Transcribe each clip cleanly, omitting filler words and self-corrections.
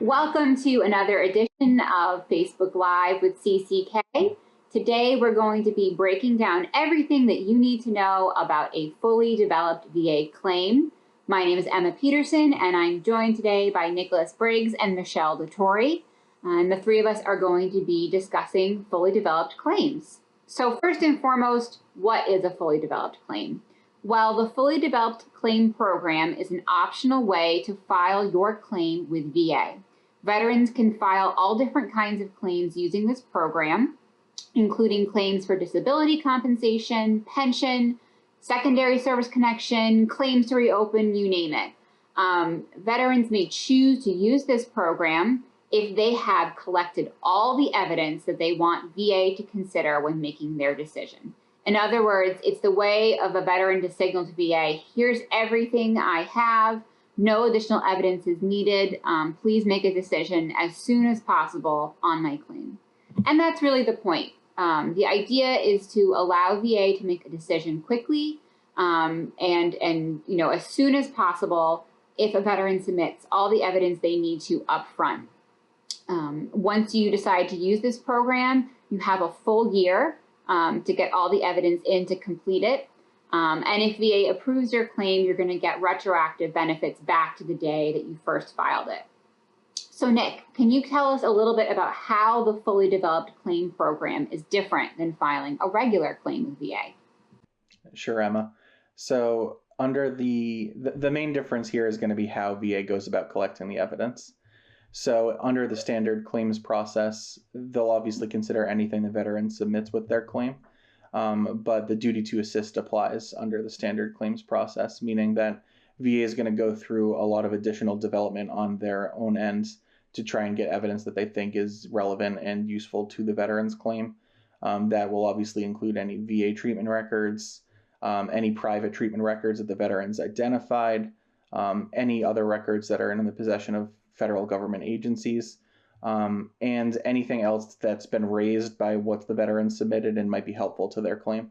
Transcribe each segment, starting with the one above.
Welcome to another edition of Facebook Live with CCK. Today we're going to be breaking down everything that you need to know about a fully developed VA claim. My name is Emma Peterson and I'm joined today by Nicholas Briggs and Michelle DeTore. And the three of us are going to be discussing fully developed claims. So first and foremost, what is a fully developed claim? Well, the fully developed claim program is an optional way to file your claim with VA. Veterans can file all different kinds of claims using this program, including claims for disability compensation, pension, secondary service connection, claims to reopen, you name it. Veterans may choose to use this program if they have collected all the evidence that they want VA to consider when making their decision. In other words, it's the way of a veteran to signal to VA, here's everything I have, no additional evidence is needed, please make a decision as soon as possible on my claim. And that's really the point. The idea is to allow VA to make a decision quickly and as soon as possible if a veteran submits all the evidence they need to upfront. Once you decide to use this program, you have a full year to get all the evidence in to complete it. And if VA approves your claim, you're going to get retroactive benefits back to the day that you first filed it. So Nick, can you tell us a little bit about how the fully developed claim program is different than filing a regular claim with VA? Sure, Emma. So under the main difference here is going to be how VA goes about collecting the evidence. So under the standard claims process, they'll obviously consider anything the veteran submits with their claim. But the duty to assist applies under the standard claims process, meaning that VA is going to go through a lot of additional development on their own ends to try and get evidence that they think is relevant and useful to the veteran's claim. That will obviously include any VA treatment records, any private treatment records that the veteran's identified, any other records that are in the possession of federal government agencies, and anything else that's been raised by what the veteran submitted and might be helpful to their claim.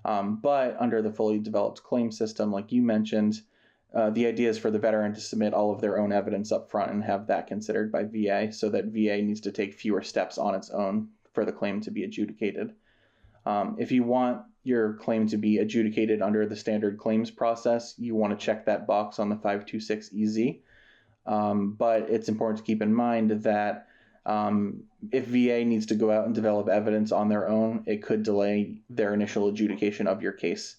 But under the fully developed claim system, like you mentioned, the idea is for the veteran to submit all of their own evidence up front and have that considered by VA so that VA needs to take fewer steps on its own for the claim to be adjudicated. If you want your claim to be adjudicated under the standard claims process, you want to check that box on the 526EZ. But it's important to keep in mind that if VA needs to go out and develop evidence on their own, it could delay their initial adjudication of your case.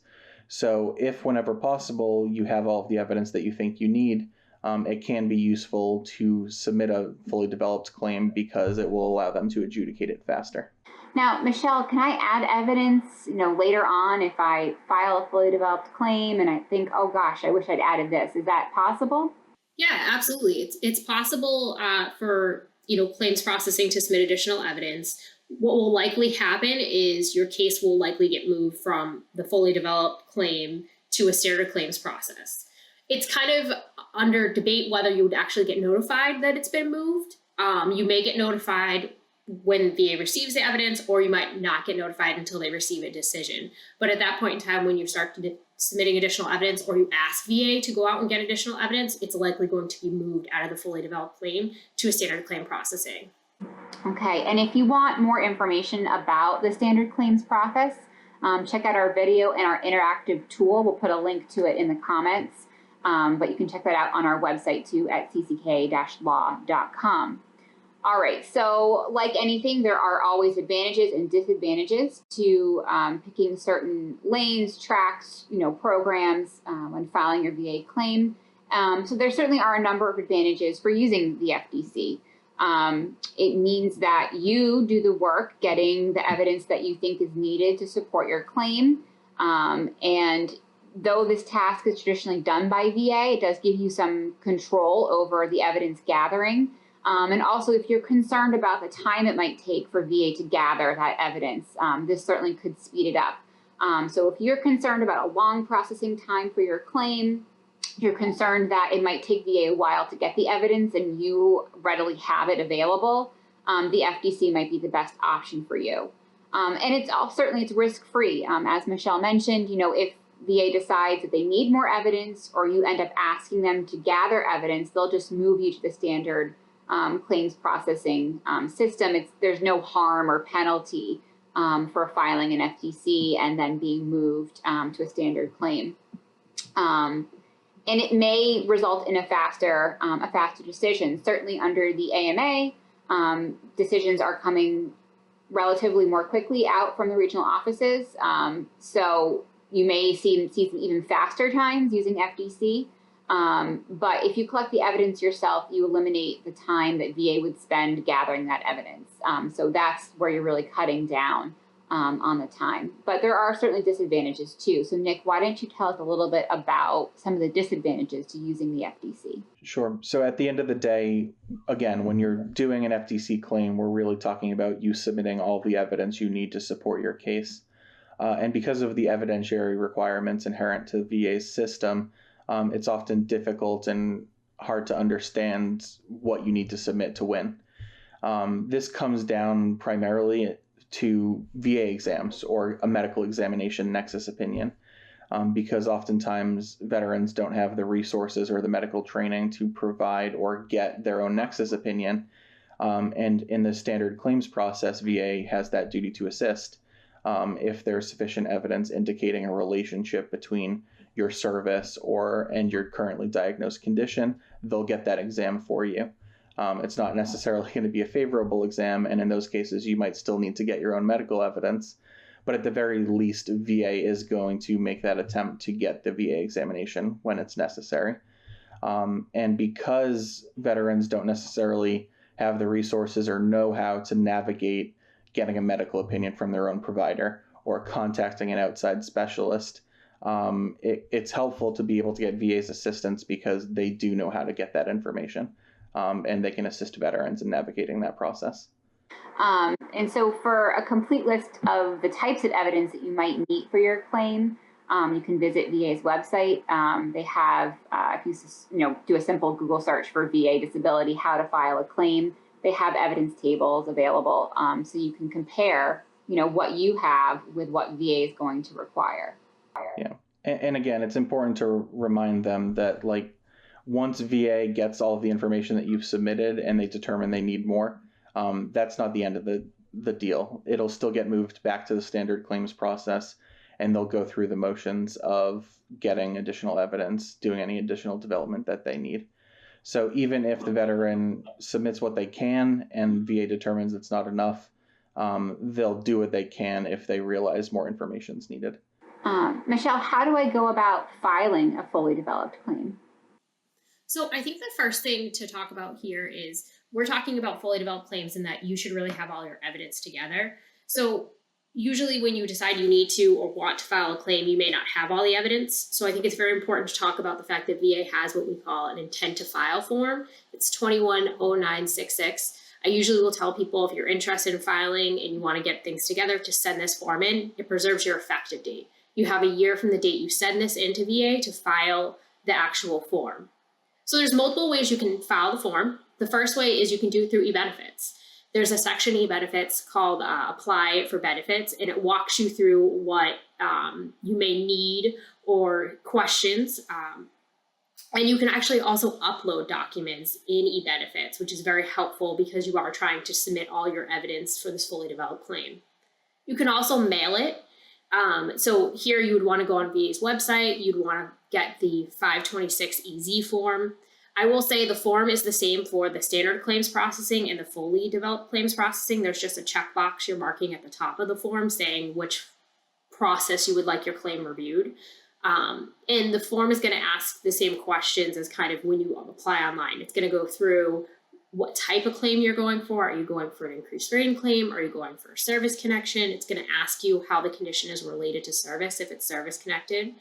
So if whenever possible you have all of the evidence that you think you need, it can be useful to submit a fully developed claim because it will allow them to adjudicate it faster. Now, Michelle, can I add evidence, later on if I file a fully developed claim and I think, oh gosh, I wish I'd added this? Is that possible? Yeah, absolutely. It's possible for claims processing to submit additional evidence. What will likely happen is your case will likely get moved from the fully developed claim to a standard claims process. It's kind of under debate whether you would actually get notified that it's been moved. You may get notified when VA receives the evidence, or you might not get notified until they receive a decision. But at that point in time, when you start submitting additional evidence or you ask VA to go out and get additional evidence, it's likely going to be moved out of the fully developed claim to a standard claim processing. Okay, and if you want more information about the standard claims process, check out our video and our interactive tool. We'll put a link to it in the comments, but you can check that out on our website too at cck-law.com. All right, so like anything, there are always advantages and disadvantages to picking certain lanes, tracks, programs when filing your VA claim. So there certainly are a number of advantages for using the FDC. It means that you do the work getting the evidence that you think is needed to support your claim. And though this task is traditionally done by VA, it does give you some control over the evidence gathering. And also, if you're concerned about the time it might take for VA to gather that evidence, this certainly could speed it up. So if you're concerned about a long processing time for your claim, you're concerned that it might take VA a while to get the evidence and you readily have it available, the FDC might be the best option for you. And it's certainly risk-free. As Michelle mentioned, if VA decides that they need more evidence or you end up asking them to gather evidence, they'll just move you to the standard claims processing system. There's no harm or penalty for filing an FDC and then being moved to a standard claim. And it may result in a faster decision. Certainly under the AMA, decisions are coming relatively more quickly out from the regional offices. So you may see some even faster times using FDC. But if you collect the evidence yourself, you eliminate the time that VA would spend gathering that evidence. So that's where you're really cutting down on the time. But there are certainly disadvantages too. So Nick, why don't you tell us a little bit about some of the disadvantages to using the FDC? Sure. So at the end of the day, again, when you're doing an FDC claim, we're really talking about you submitting all the evidence you need to support your case. And because of the evidentiary requirements inherent to VA's system, it's often difficult and hard to understand what you need to submit to win. This comes down primarily to VA exams or a medical examination nexus opinion, because oftentimes veterans don't have the resources or the medical training to provide or get their own nexus opinion. And in the standard claims process, VA has that duty to assist if there's sufficient evidence indicating a relationship between your service and your currently diagnosed condition. They'll get that exam for you. It's not necessarily going to be a favorable exam, and in those cases, you might still need to get your own medical evidence. But at the very least, VA is going to make that attempt to get the VA examination when it's necessary. And because veterans don't necessarily have the resources or know how to navigate getting a medical opinion from their own provider or contacting an outside specialist, it's helpful to be able to get VA's assistance because they do know how to get that information. And they can assist veterans in navigating that process. And so for a complete list of the types of evidence that you might need for your claim, you can visit VA's website. They have, if you do a simple Google search for VA disability, how to file a claim, they have evidence tables available. So you can compare, what you have with what VA is going to require. Yeah. And again, it's important to remind them that once VA gets all of the information that you've submitted and they determine they need more, that's not the end of the deal. It'll still get moved back to the standard claims process, and they'll go through the motions of getting additional evidence, doing any additional development that they need. So even if the veteran submits what they can and VA determines it's not enough, they'll do what they can if they realize more information is needed. Michelle, how do I go about filing a fully developed claim? So I think the first thing to talk about here is we're talking about fully developed claims and that you should really have all your evidence together. So usually when you decide you need to or want to file a claim, you may not have all the evidence. So I think it's very important to talk about the fact that VA has what we call an intent to file form. It's 210966. I usually will tell people if you're interested in filing and you want to get things together to send this form in. It preserves your effective date. You have a year from the date you send this into VA to file the actual form. So there's multiple ways you can file the form. The first way is you can do it through eBenefits. There's a section in eBenefits called Apply for Benefits, and it walks you through what you may need or questions. And you can actually also upload documents in eBenefits, which is very helpful because you are trying to submit all your evidence for this fully developed claim. You can also mail it. So here you would want to go on VA's website. You'd want to get the 526 EZ form. I will say the form is the same for the standard claims processing and the fully developed claims processing. There's just a checkbox you're marking at the top of the form saying which process you would like your claim reviewed. And the form is going to ask the same questions as kind of when you apply online. It's going to go through what type of claim you're going for. Are you going for an increased rating claim? Are you going for a service connection? It's going to ask you how the condition is related to service if it's service connected.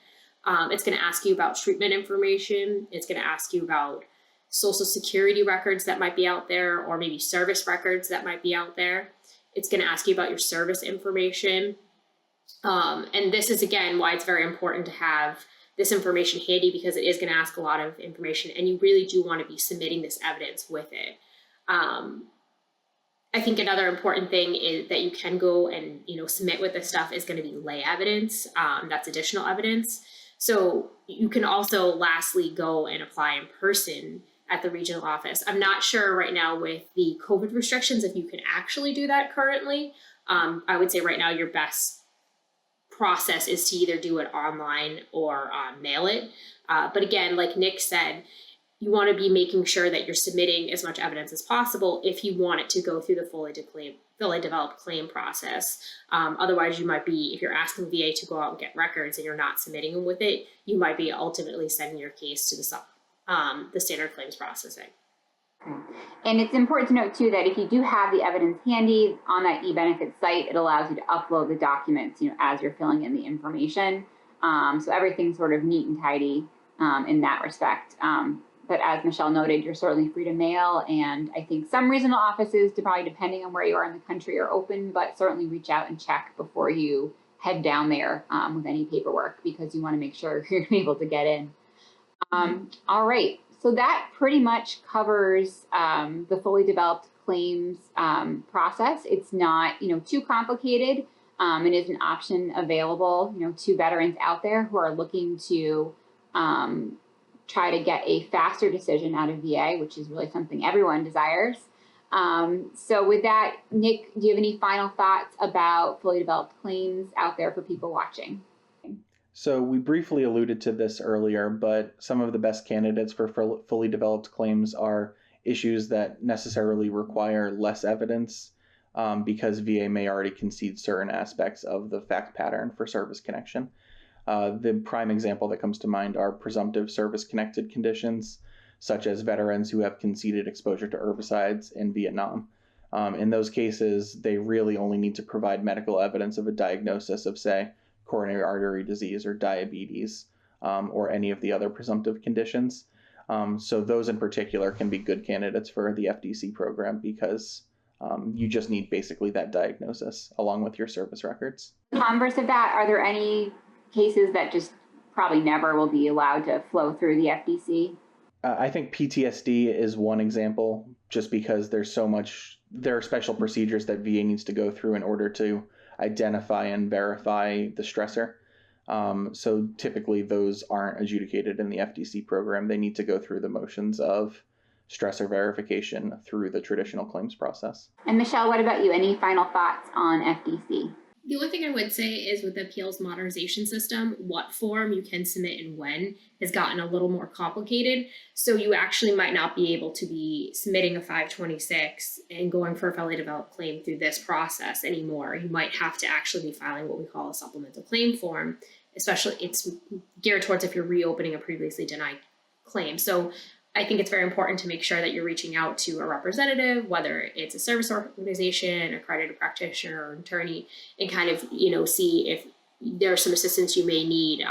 It's going to ask you about treatment information. It's going to ask you about Social Security records that might be out there, or maybe service records that might be out there. It's going to ask you about your service information. And this is, again, why it's very important to have this information handy, because it is going to ask a lot of information and you really do want to be submitting this evidence with it. I think another important thing is that you can go and, submit with this stuff is going to be lay evidence. That's additional evidence. So you can also lastly go and apply in person at the regional office. I'm not sure right now with the COVID restrictions if you can actually do that currently. I would say right now your best process is to either do it online or mail it. But again, like Nick said, you want to be making sure that you're submitting as much evidence as possible if you want it to go through the fully developed claim process. Otherwise, you might be, if you're asking VA to go out and get records and you're not submitting them with it, you might be ultimately sending your case to the standard claims processing. And it's important to note too that if you do have the evidence handy on that eBenefits site, it allows you to upload the documents, as you're filling in the information. So everything's sort of neat and tidy in that respect. But as Michelle noted, you're certainly free to mail, and I think some regional offices, probably depending on where you are in the country, are open, but certainly reach out and check before you head down there with any paperwork, because you want to make sure you're going to be able to get in. All right, so that pretty much covers the fully developed claims process. It's not, too complicated. It is an option available, to veterans out there who are looking to try to get a faster decision out of VA, which is really something everyone desires. So with that, Nick, do you have any final thoughts about fully developed claims out there for people watching? So we briefly alluded to this earlier, but some of the best candidates for fully developed claims are issues that necessarily require less evidence because VA may already concede certain aspects of the fact pattern for service connection. The prime example that comes to mind are presumptive service-connected conditions, such as veterans who have conceded exposure to herbicides in Vietnam. In those cases, they really only need to provide medical evidence of a diagnosis of, say, coronary artery disease or diabetes, or any of the other presumptive conditions. So those in particular can be good candidates for the FDC program because you just need basically that diagnosis along with your service records. Converse of that, are there any cases that just probably never will be allowed to flow through the FDC? I think PTSD is one example, just because there are special procedures that VA needs to go through in order to identify and verify the stressor. So typically those aren't adjudicated in the FDC program. They need to go through the motions of stressor verification through the traditional claims process. And Michelle, what about you? Any final thoughts on FDC? The only thing I would say is with the appeals modernization system, what form you can submit and when has gotten a little more complicated. So you actually might not be able to be submitting a 526 and going for a fully developed claim through this process anymore. You might have to actually be filing what we call a supplemental claim form, especially it's geared towards if you're reopening a previously denied claim. So I think it's very important to make sure that you're reaching out to a representative, whether it's a service organization, accredited practitioner, or attorney, and kind of, see if there's some assistance you may need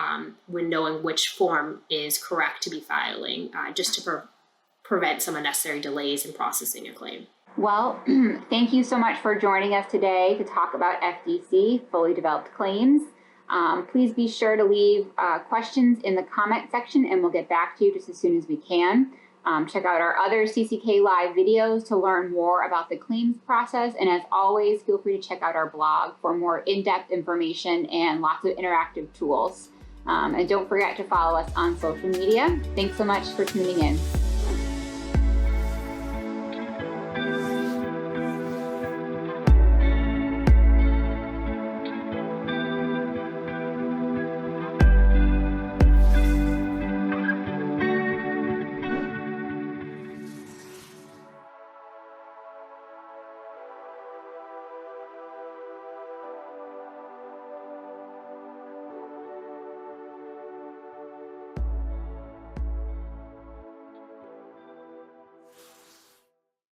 when knowing which form is correct to be filing, just to prevent some unnecessary delays in processing a claim. Well, thank you so much for joining us today to talk about FDC, fully developed claims. Please be sure to leave questions in the comment section and we'll get back to you just as soon as we can. Check out our other CCK Live videos to learn more about the claims process. And as always, feel free to check out our blog for more in-depth information and lots of interactive tools. And don't forget to follow us on social media. Thanks so much for tuning in.